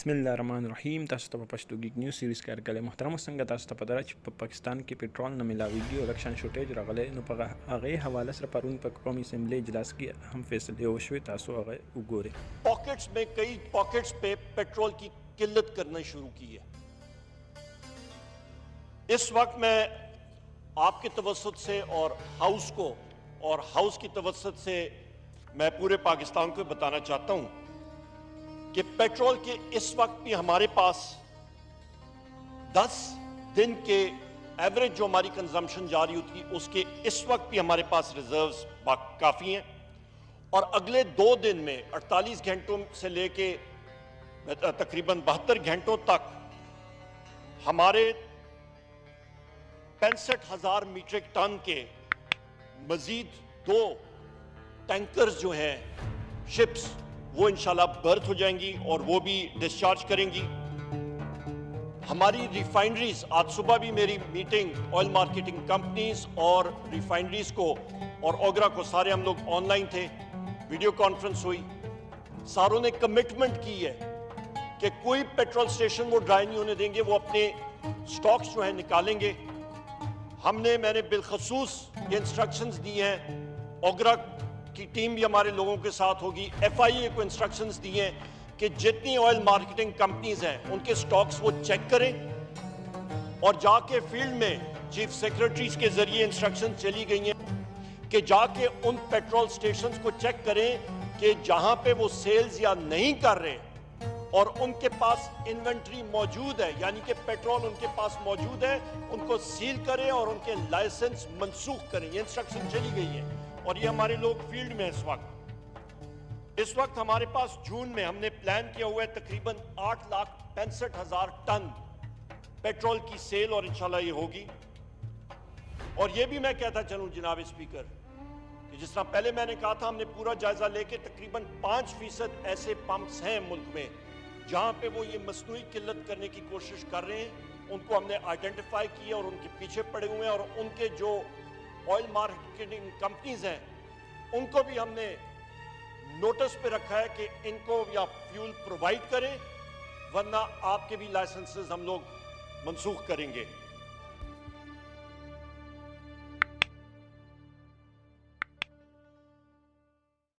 बिस्मिल्लाहिर्रहमानिर्रहीम तास्तु Pashto gig news series के अर्गले मोहतरम संग तास्तु पदरा पाकिस्तान के पेट्रोल न मिलाविगी इलेक्शन शूटेज रगले नुपगा आगे हवाले सर परून पर कौमी असेंबली इजलास की अहम फैसले ओशवे तासो आगे उगोरे पॉकेट्स में कई पॉकेट्स पे पेट्रोल की किल्लत करना शुरू की है। इस वक्त मैं आपके तवस्सुत से और हाउस की तवस्सुत से मैं पूरे पाकिस्तान को बताना चाहता हूं कि पेट्रोल के इस वक्त भी हमारे पास 10 दिन के एवरेज जो हमारी कंजम्पशन जारी होती है उसके इस वक्त भी हमारे पास रिजर्व्स काफ़ी हैं और अगले 2 दिन में 48 घंटों से लेके तकरीबन 72 घंटों तक हमारे 65,000 मीट्रिक टन के मजीद 2 टैंकर्स जो हैं शिप्स वो इंशाल्लाह बर्थ हो जाएंगी और वो भी डिस्चार्ज करेंगी। हमारी रिफाइनरीज, आज सुबह भी मेरी मीटिंग ऑयल मार्केटिंग कंपनीज और रिफाइनरीज को और ओगरा को, सारे हम लोग ऑनलाइन थे, वीडियो कॉन्फ्रेंस हुई। सारों ने कमिटमेंट की है कि कोई पेट्रोल स्टेशन वो ड्राई नहीं होने देंगे, वो अपने स्टॉक्स जो है निकालेंगे। मैंने बिलखसूस ये इंस्ट्रक्शंस दी हैं, ओगरा की टीम भी हमारे लोगों के साथ होगी, FIA को इंस्ट्रक्शंस दी हैं कि जितनी ऑयल मार्केटिंग कंपनीज हैं उनके स्टॉक्स वो चेक करें और जाके फील्ड में चीफ सेक्रेटरीज के जरिए इंस्ट्रक्शन चली गई हैं कि जाके उन पेट्रोल स्टेशंस को चेक करें कि जहां पे वो सेल्स या नहीं कर रहे और उनके पास इन्वेंट्री मौजूद है, यानी कि पेट्रोल उनके पास मौजूद है, उनको सील करें और उनके लाइसेंस मनसूख करें। ये इंस्ट्रक्शन चली गई है और ये हमारे लोग फील्ड में इस वक्त हमारे पास जून में हमने प्लान किया हुआ है तकरीबन 8,65,000 टन पेट्रोल की सेल और इंशाल्लाह ये होगी। और ये भी मैं कहता चलूं जनाब स्पीकर कि जिस तरह पहले मैंने कहा था, हमने पूरा जायजा लेके तकरीबन 5% ऐसे पंप्स हैं मुल्क में जहां पे वो ये मसनूई किल्लत करने की कोशिश कर रहे हैं। उनको हमने आइडेंटिफाई किया और उनके पीछे पड़े हुए हैं और उनके जो ऑयल मार्केटिंग कंपनीज हैं उनको भी हमने नोटिस पे रखा है कि इनको या फ्यूल प्रोवाइड करें, वरना आपके भी लाइसेंसेस हम लोग मनसूख करेंगे।